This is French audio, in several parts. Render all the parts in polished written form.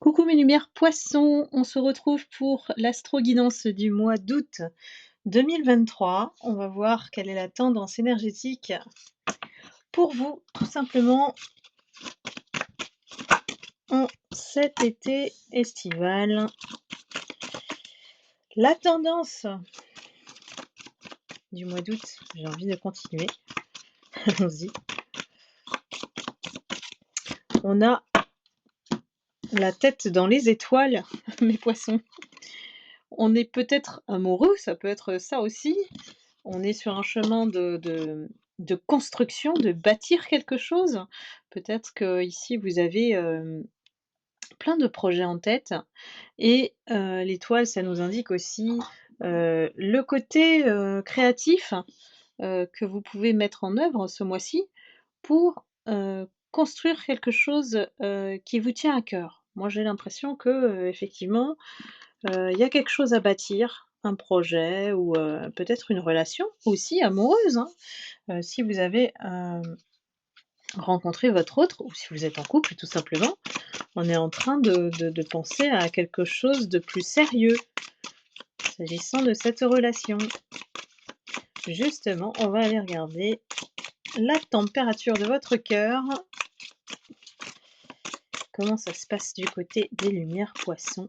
Coucou mes lumières poissons, on se retrouve pour l'astro-guidance du mois d'août 2023. On va voir quelle est la tendance énergétique pour vous, tout simplement, en cet été estival. La tendance du mois d'août, j'ai envie de continuer. Allons-y. On a la tête dans les étoiles, mes poissons. On est peut-être amoureux, ça peut être ça aussi. On est sur un chemin de construction, de bâtir quelque chose. Peut-être que ici vous avez, plein de projets en tête et l'étoile, ça nous indique aussi, le côté, créatif, que vous pouvez mettre en œuvre ce mois-ci pour, construire quelque chose, qui vous tient à cœur. Moi, j'ai l'impression que, effectivement, il y a quelque chose à bâtir, un projet ou peut-être une relation aussi amoureuse, hein. Si vous avez, rencontré votre autre ou si vous êtes en couple tout simplement, on est en train de penser à quelque chose de plus sérieux, s'agissant de cette relation. Justement, on va aller regarder la température de votre cœur. Comment ça se passe du côté des lumières poissons?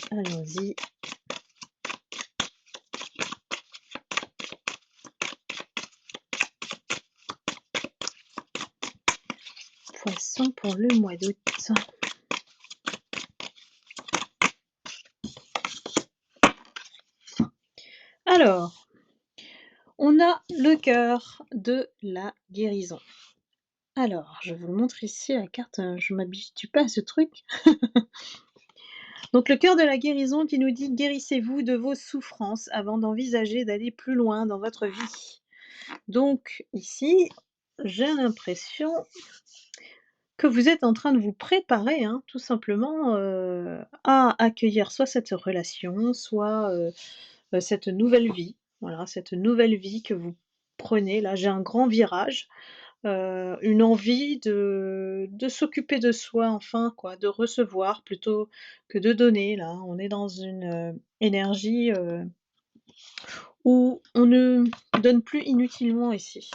Allons-y. Poissons pour le mois d'août. Alors, on a le cœur de la guérison. Alors, je vous le montre ici la carte, je m'habitue pas à ce truc. Donc le cœur de la guérison qui nous dit: «Guérissez-vous de vos souffrances avant d'envisager d'aller plus loin dans votre vie». Donc ici, j'ai l'impression que vous êtes en train de vous préparer, hein, tout simplement, à accueillir soit cette relation, soit, cette nouvelle vie. Voilà, cette nouvelle vie que vous prenez. Là, j'ai un grand virage, une envie de s'occuper de soi enfin quoi, de recevoir plutôt que de donner. Là, on est dans une, énergie, où on ne donne plus inutilement ici.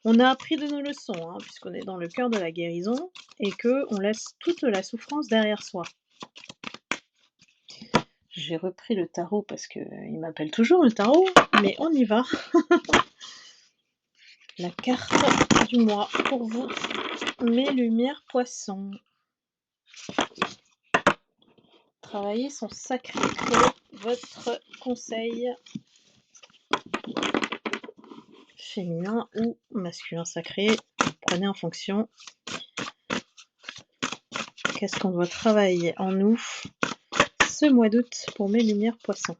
On a appris de nos leçons, hein, puisqu'on est dans le cœur de la guérison et qu'on laisse toute la souffrance derrière soi. J'ai repris le tarot parce qu'il m'appelle toujours le tarot, mais on y va. La carte du mois pour vous, mes lumières poissons. Travailler son sacré, quel est votre conseil féminin ou masculin sacré? Prenez en fonction. Qu'est-ce qu'on doit travailler en nous ce mois d'août pour mes lumières poissons?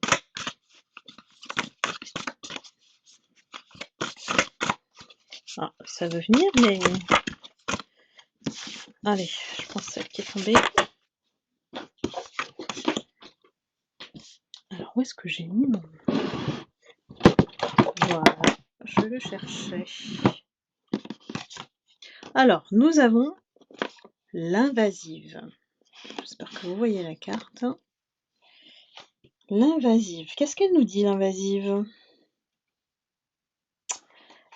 Ah, ça veut venir, mais... Allez, je prends celle qui est tombée. Alors, où est-ce que j'ai mis mon... Voilà, je le cherchais. Alors, nous avons l'invasive. J'espère que vous voyez la carte. L'invasive. Qu'est-ce qu'elle nous dit, l'invasive?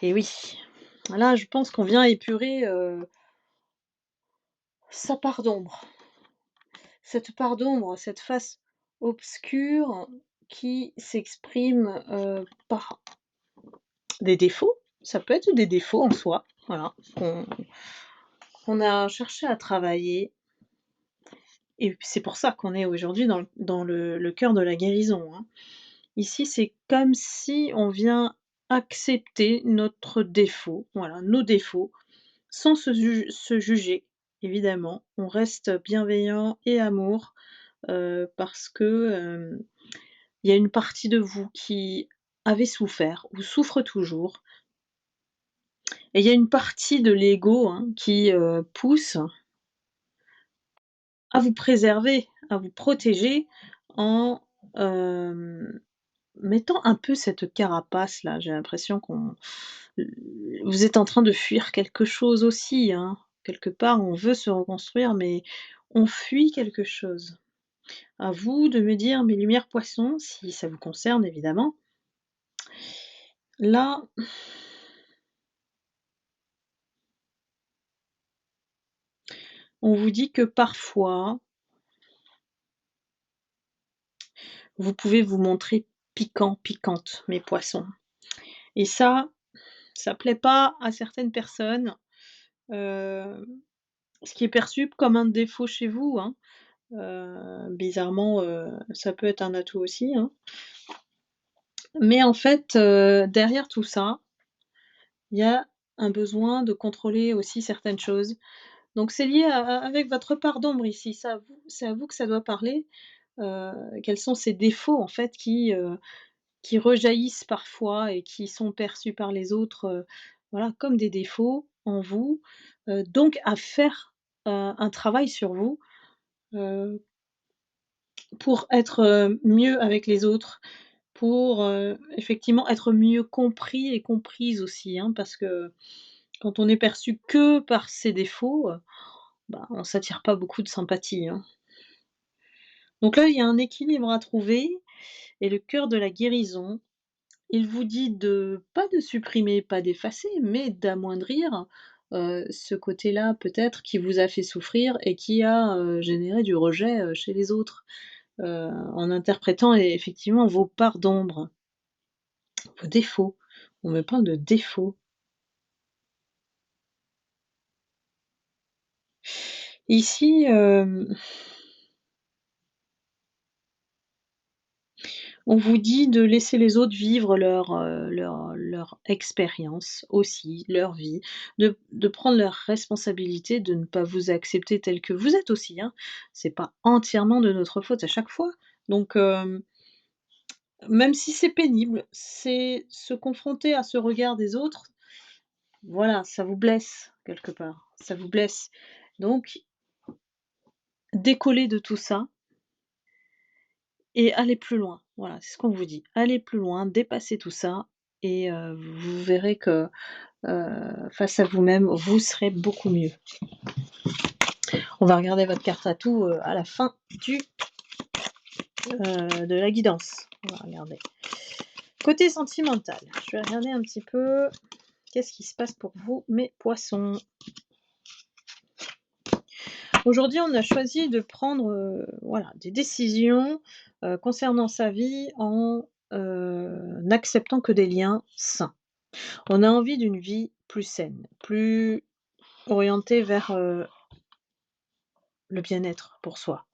Eh oui, là, je pense qu'on vient épurer sa part d'ombre. Cette part d'ombre, cette face obscure qui s'exprime par des défauts. Ça peut être des défauts en soi, voilà, qu'on a cherché à travailler. Et c'est pour ça qu'on est aujourd'hui dans le cœur de la guérison, hein. Ici, c'est comme si on vient accepter notre défaut, voilà, nos défauts, sans se juger, évidemment. On reste bienveillant et amour, parce que, il y a une partie de vous qui avait souffert ou souffre toujours et il y a une partie de l'ego, hein, qui, pousse à vous préserver, à vous protéger en, mettant un peu cette carapace-là. J'ai l'impression qu'on vous êtes en train de fuir quelque chose aussi, hein. quelque part, on veut se reconstruire, mais on fuit quelque chose. À vous de me dire, mes lumières poissons, si ça vous concerne évidemment. Là, on vous dit que parfois, vous pouvez vous montrer piquant, piquante, mes poissons. Et ça plaît pas à certaines personnes, heu, ce qui est perçu comme un défaut chez vous, hein. Bizarrement, ça peut être un atout aussi, hein. Mais en fait, derrière tout ça, il y a un besoin de contrôler aussi certaines choses. Donc c'est lié à avec votre part d'ombre ici, c'est à vous que ça doit parler. Quels sont ces défauts en fait qui rejaillissent parfois et qui sont perçus par les autres, voilà, comme des défauts en vous. Donc à faire, un travail sur vous, heu, pour être, mieux avec les autres, pour, effectivement être mieux compris et comprise aussi, hein, parce que quand on est perçu que par ses défauts, bah, on s'attire pas beaucoup de sympathie, hein. Donc là, il y a un équilibre à trouver et le cœur de la guérison, il vous dit de pas de supprimer, pas d'effacer, mais d'amoindrir, ce côté-là peut-être qui vous a fait souffrir et qui a, généré du rejet, chez les autres, en interprétant effectivement vos parts d'ombre, vos défauts. On me parle de défauts. Ici, on vous dit de laisser les autres vivre leur expérience aussi, leur vie, de prendre leurs responsabilités, de ne pas vous accepter tel que vous êtes aussi, hein. C'est pas entièrement de notre faute à chaque fois. Donc, même si c'est pénible, c'est se confronter à ce regard des autres, voilà, ça vous blesse quelque part, ça vous blesse. Donc décoller de tout ça et aller plus loin. Voilà, c'est ce qu'on vous dit. Aller plus loin, dépasser tout ça et vous verrez que, face à vous-même, vous serez beaucoup mieux. On va regarder votre carte à tout à la fin de la guidance. On va regarder. Côté sentimental, je vais regarder un petit peu qu'est-ce qui se passe pour vous, mes poissons. Aujourd'hui, on a choisi de prendre, voilà, des décisions, concernant sa vie en, n'acceptant que des liens sains. On a envie d'une vie plus saine, plus orientée vers, le bien-être pour soi.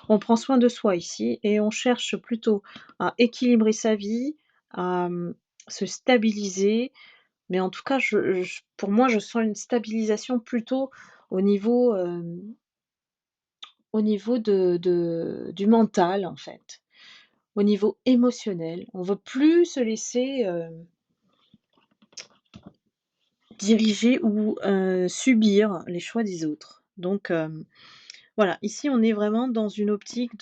On prend soin de soi ici et on cherche plutôt à équilibrer sa vie, à, se stabiliser, mais en tout cas, pour moi, je sens une stabilisation plutôt au niveau, au niveau du mental, en fait, au niveau émotionnel. On veut plus se laisser, diriger ou, subir les choix des autres. Donc, voilà, ici, on est vraiment dans une optique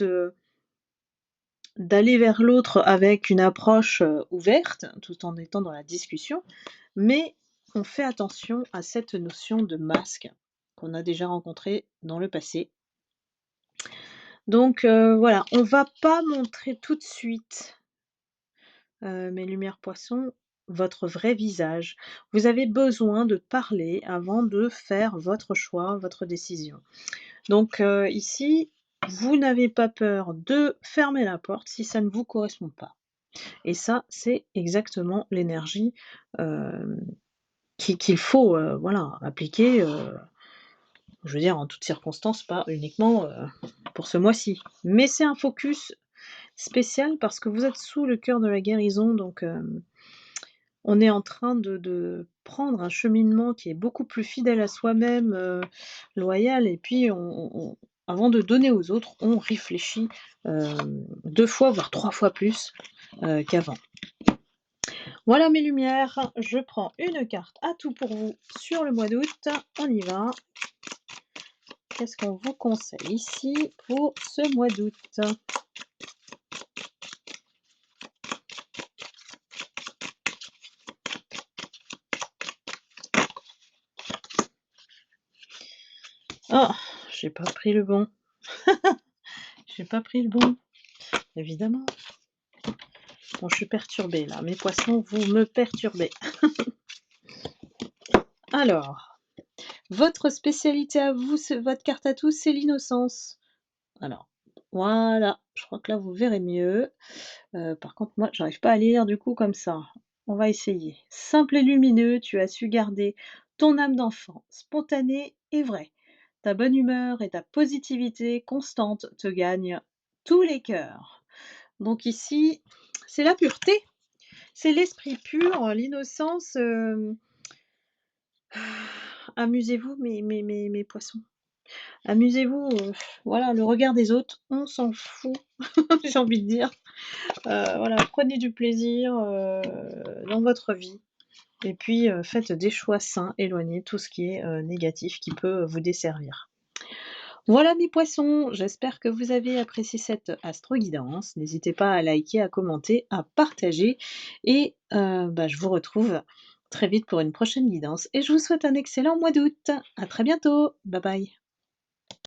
d'aller vers l'autre avec une approche, ouverte, tout en étant dans la discussion, mais on fait attention à cette notion de masque qu'on a déjà rencontré dans le passé. Donc, voilà, on va pas montrer tout de suite, mes lumières poissons, votre vrai visage. Vous avez besoin de parler avant de faire votre choix, votre décision. Donc, ici, vous n'avez pas peur de fermer la porte si ça ne vous correspond pas. Et ça, c'est exactement l'énergie, hem, qu'il faut, voilà, appliquer, je veux dire en toutes circonstances, pas uniquement, pour ce mois-ci. Mais c'est un focus spécial parce que vous êtes sous le cœur de la guérison, donc on est en train de prendre un cheminement qui est beaucoup plus fidèle à soi-même, loyal et puis on avant de donner aux autres, on réfléchit, 2 fois, voire 3 fois plus, qu'avant. Voilà mes lumières, je prends une carte à tout pour vous sur le mois d'août. On y va. Qu'est-ce qu'on vous conseille ici pour ce mois d'août? Oh, j'ai pas pris le bon. J'ai pas pris le bon, évidemment. Bon, je suis perturbée là. Mes poissons, vous me perturbez. Alors, votre spécialité à vous, c'est votre carte à tous, c'est l'innocence. Alors, voilà, je crois que là, vous verrez mieux. Par contre, moi, j'arrive pas à lire du coup comme ça. On va essayer. Simple et lumineux, tu as su garder ton âme d'enfant, spontanée et vraie. Ta bonne humeur et ta positivité constante te gagnent tous les cœurs. Donc ici, c'est la pureté, c'est l'esprit pur, l'innocence. Amusez-vous, mes poissons. Amusez-vous, voilà, le regard des autres, on s'en fout, j'ai envie de dire. Voilà, prenez du plaisir, dans votre vie et puis, faites des choix sains, éloignez tout ce qui est, négatif qui peut vous desservir. Voilà mes poissons, j'espère que vous avez apprécié cette astro-guidance. N'hésitez pas à liker, à commenter, à partager et bah, je vous retrouve très vite pour une prochaine guidance et je vous souhaite un excellent mois d'août. À très bientôt. Bye bye.